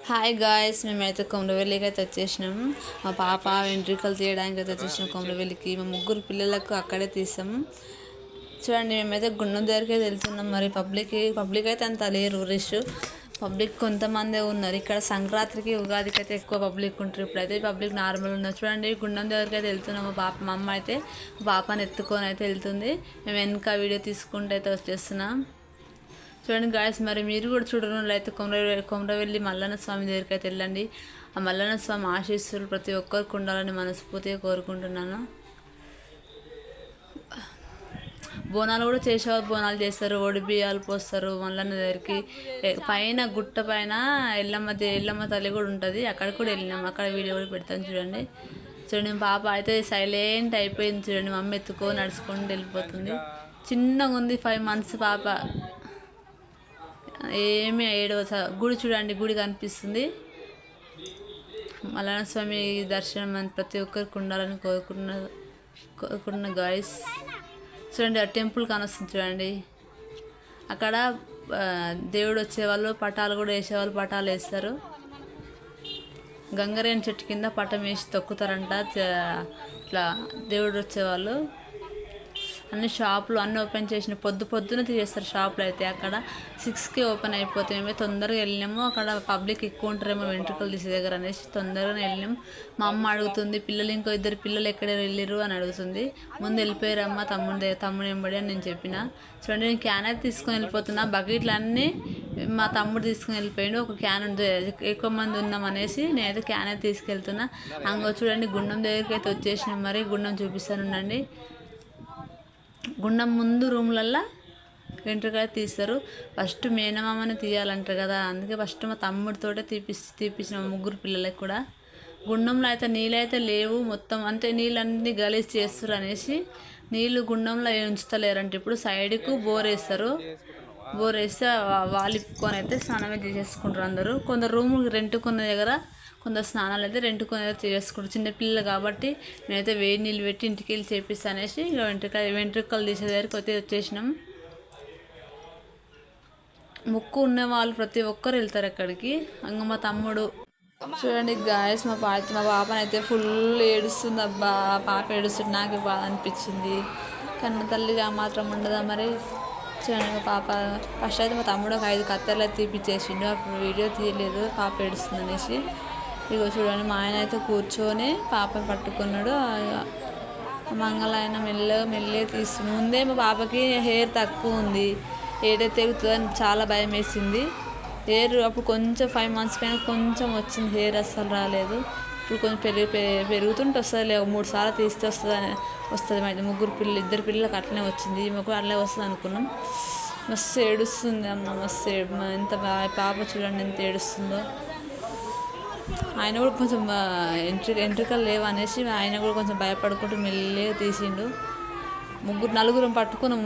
Hi guys, మేమైతే కొమరవెల్లికి అయితే వచ్చేసినాం. మా పాప వెంట్రుకలు తీయడానికి అయితే వచ్చేసినాం కొమరవెల్లికి. మా ముగ్గురు పిల్లలకు అక్కడే తీసాం. చూడండి, మేమైతే గుండం దగ్గరికే వెళ్తున్నాం. మరి పబ్లిక్ అయితే అంత లేరు, రష్ పబ్లిక్ కొంతమందే ఉన్నారు. ఇక్కడ సంక్రాంతికి ఉగాదికి అయితే ఎక్కువ పబ్లిక్ ఉంటారు. ఇప్పుడైతే పబ్లిక్ నార్మల్ ఉన్నారు. చూడండి, గుండం దగ్గరికి అయితే వెళ్తున్నాం. మా అమ్మ అయితే పాపని ఎత్తుకొని అయితే వెళ్తుంది. మేము వెనక వీడియో తీసుకుంటూ అయితే వచ్చేస్తున్నాం. చూడండి గాయస్, మరి మీరు కూడా చూడడం అయితే కొమరవెల్లి మల్లన్న స్వామి దగ్గరికి అయితే వెళ్ళండి. ఆ మల్లన్న స్వామి ఆశీస్సులు ప్రతి ఒక్కరికి ఉండాలని మనస్ఫూర్తిగా కోరుకుంటున్నాను. బోనాలు కూడా చేసేవారు బోనాలు చేస్తారు, ఒడి బియ్యాలు పోస్తారు మల్లన్న దగ్గరికి. పైన గుట్ట పైన ఎల్లమ్మ తల్లి కూడా ఉంటుంది. అక్కడ కూడా వెళ్ళినాం, అక్కడ వీడియో కూడా పెడతాను చూడండి. చూడండి, పాప అయితే సైలెంట్ అయిపోయింది. చూడండి, మా అమ్మ ఎత్తుకో నడుచుకుంటూ వెళ్ళిపోతుంది. చిన్నగా ఉంది, 5 months పాప. ఏమి గుడి చూడండి, గుడి కనిపిస్తుంది. మల్లన్న స్వామి దర్శనం ప్రతి ఒక్కరికి ఉండాలని కోరుకుంటున్న గాయస్. చూడండి, ఆ టెంపుల్ కానొస్తుంది చూడండి. అక్కడ దేవుడు వచ్చేవాళ్ళు పటాలు కూడా వేసేవాళ్ళు, పటాలు వేస్తారు. గంగరేణి చెట్టు కింద పటం వేసి తొక్కుతారంట ఇట్లా దేవుడు వచ్చేవాళ్ళు. అన్ని షాపులు అన్నీ ఓపెన్ చేసిన పొద్దున తీసేస్తారు షాపులు అయితే. అక్కడ 6కి ఓపెన్ అయిపోతాయి. మేము తొందరగా వెళ్ళినాము. అక్కడ పబ్లిక్ ఎక్కువ ఉంటారేమో వెంట్రుకలు తీసే దగ్గర అనేసి తొందరగానే వెళ్ళినాం. మా అమ్మ అడుగుతుంది, పిల్లలు ఇంకో 2 పిల్లలు ఎక్కడ వెళ్ళిర్రు అని అడుగుతుంది. ముందు వెళ్ళిపోయారమ్మ తమ్ముడు ఎంబడి అని నేను చెప్పిన. చూడండి, నేను క్యాన్ అయితే తీసుకొని వెళ్ళిపోతున్నా. బకెట్లు అన్నీ మా తమ్ముడు తీసుకుని వెళ్ళిపోయాడు. ఒక క్యాన్ ఉంది, ఎక్కువ మంది ఉన్నాం అనేసి నేనైతే క్యాన్ అయితే తీసుకెళ్తున్నా. అంగో చూడండి, గుండం దగ్గరికి అయితే వచ్చేసినాం. మరి గుండం చూపిస్తాను ఉండండి. గుండం ముందు రూమ్లల్లో వెంట్రుకలు తీస్తారు. ఫస్ట్ మేనమామని తీయాలంటారు కదా, అందుకే ఫస్ట్ మా తమ్ముడితోటే తీపించిన ముగ్గురు పిల్లలకి కూడా. గుండంలో అయితే నీళ్ళు అయితే లేవు మొత్తం, అంటే నీళ్ళన్నీ గలీజ్ చేస్తారు అనేసి నీళ్ళు గుండంలో ఉంచుతలేరంటే ఇప్పుడు సైడ్కు బోర్ వేస్తారు. బోర్ వేస్తే వాళ్ళు ఇప్పుకొని అయితే స్నానమే చేసేసుకుంటారు అందరూ. కొందరు రూమ్ రెంట్కున్న దగ్గర కొందరు స్నానాలు అయితే రెంట్కొని అయితే చేసుకుంటారు. చిన్నపిల్లలు కాబట్టి నేనైతే వేడి నీళ్ళు పెట్టి ఇంటికి వెళ్ళి చేపిస్తా అనేసి వెంట్రుకలు తీసే దగ్గరికి అయితే వచ్చేసినాం. మొక్కు ఉన్న వాళ్ళు ప్రతి ఒక్కరు వెళ్తారు అక్కడికి. ఇంకా మా తమ్ముడు చూడండి గాయస్, మా పాపని అయితే ఫుల్ ఏడుస్తుంది. అబ్బా, పాప ఏడుస్తుంది, నాకు బాధ అనిపించింది. కన్న తల్లిగా మాత్రం ఉండదా మరి. చూడండి, మా పాప ఫస్ట్ అయితే మా తమ్ముడు ఒక 5 కత్తెరలు అయితే తీపిచ్చేసిండు. అప్పుడు వీడియో తీయలేదు పాప ఏడుస్తుంది అనేసి. ఇగో చూడండి, మా ఆయన అయితే కూర్చొని పాపని పట్టుకున్నాడు. మంగళ ఆయన మెల్లగా తీస్తుంది. ముందే మా పాపకి హెయిర్ తక్కువ ఉంది, ఏడైతే తెగుతుందని చాలా భయం వేసింది. హెయిర్ అప్పుడు కొంచెం 5 months పైన కొంచెం వచ్చింది, హెయిర్ అస్సలు రాలేదు. ఇప్పుడు కొంచెం పెరుగుతుంటే వస్తుంది, 3 సార్లు తీస్తే వస్తుంది. మా 2 పిల్లలకు అట్లనే వచ్చింది, మాకు అట్లనే వస్తుంది అనుకున్నాం. మస్తు ఏడుస్తుంది అమ్మ, మస్తు ఎంత పాప చూడండి ఎంత ఏడుస్తుందో. ఆయన కూడా కొంచెం ఎంట్రికలు లేవు అనేసి ఆయన కూడా కొంచెం భయపడుకుంటూ మెల్లగా తీసిండు. నలుగురం పట్టుకున్నాం,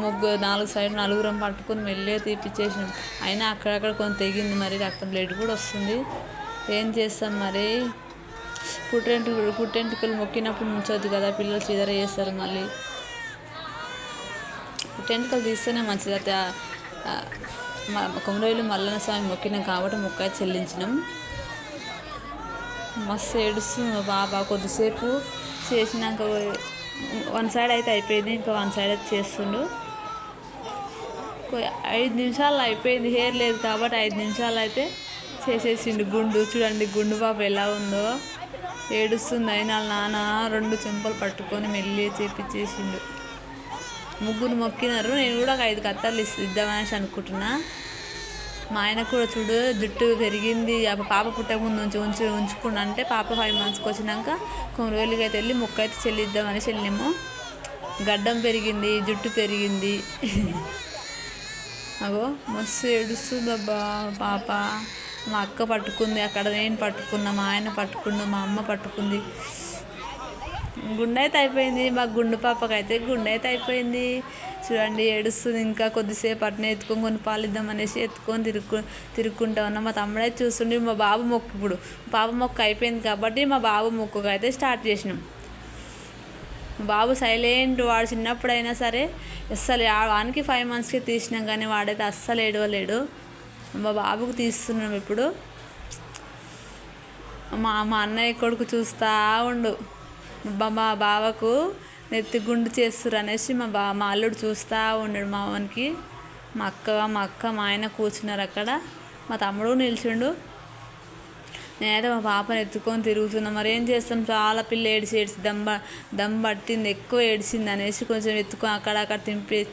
4 సైడ్ నలుగురం పట్టుకుని మెల్లగా తీపిచ్చేసినాం. అయినా అక్కడక్కడ కొంచెం తెగింది, మరి రక్తం బ్లడ్ కూడా వస్తుంది. ఏం చేస్తాం మరి. పుట్టెంటుకలు మొక్కినప్పుడు ఉంచొద్దు కదా, పిల్లలు చీదర చేస్తారు. మళ్ళీ పుట్టెంటుకలు తీస్తేనే మంచిది. అయితే కొమరవెల్లి మల్లన్న స్వామి మొక్కినాం కాబట్టి మొక్క చెల్లించినాం. మస్తు ఏడుస్తుంది బాబా. కొద్దిసేపు చేసినాక 1 side అయితే అయిపోయింది, ఇంకా 1 side అయితే చేస్తుండు. 5 నిమిషాలు అయిపోయింది, హెయిర్ లేదు కాబట్టి 5 నిమిషాలు అయితే చేసేసిండు. చూడండి గుండు పాప ఎలా ఉందో, ఏడుస్తుంది. అయినా నాన్న 2 చెంపలు పట్టుకొని మెల్లి చేపించేసిండు. ముగ్గురు మొక్కినారు. నేను కూడా ఒక 5 కత్తలు ఇద్దామనేసి అనుకుంటున్నా. మా ఆయన కూడా చూడు జుట్టు పెరిగింది, పాప పుట్టక ముందు ఉంచుకున్నా అంటే పాప 5 monthsకి వచ్చినాక కొమరవెల్లికి అయితే వెళ్ళి మొక్క అయితే చెల్లిద్దామనేసి వెళ్ళాము. గడ్డం పెరిగింది, జుట్టు పెరిగింది. అగో మస్తు ఏడుస్తుంది అబ్బా పాప. మా అక్క పట్టుకుంది, అక్కడ నేను పట్టుకున్నా, మా ఆయన పట్టుకున్నా, మా అమ్మ పట్టుకుంది. గుండె అయితే అయిపోయింది, మా గుండు పాపకైతే గుండె అయితే అయిపోయింది. చూడండి ఏడుస్తుంది. ఇంకా కొద్దిసేపు అట్నే ఎత్తుకొని కొన్ని పాలు ఇద్దామనేసి ఎత్తుకొని తిరుక్కుంటా ఉన్నా. మా తమ్ముడు అయితే చూస్తుండే. మా బాబు మొక్కు ఇప్పుడు పాప మొక్కు అయిపోయింది కాబట్టి మా బాబు మొక్కుకు అయితే స్టార్ట్ చేసినాం. బాబు సైలెంట్, వాడు చిన్నప్పుడైనా సరే అస్సలు వానికి 5 monthsకి తీసినాం కానీ వాడైతే అస్సలు ఏడవలేడు. మా బాబుకు తీస్తున్నాం ఇప్పుడు. మా అన్నయ్య కొడుకు చూస్తూ ఉండు. మా బావకు నెత్తి గుండు చేస్తుర్రు అనేసి మా అల్లుడు చూస్తూ ఉన్నాడు. మా అవనికి మా అక్క మా ఆయన కూర్చున్నారు అక్కడ. మా తమ్ముడు నిల్చుండు. నేనైతే మా పాపను ఎత్తుకొని తిరుగుతున్నా. మరి ఏం చేస్తాం, చాలా పిల్ల ఏడిచి దమ్ పట్టింది, ఎక్కువ ఏడిచింది అనేసి కొంచెం ఎత్తుకొని అక్కడ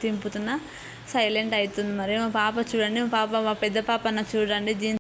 తింపుతున్నా. సైలెంట్ అవుతుంది. మరి మా పాప చూడండి, మా పెద్ద పాప అన్న చూడండి, జీన్స్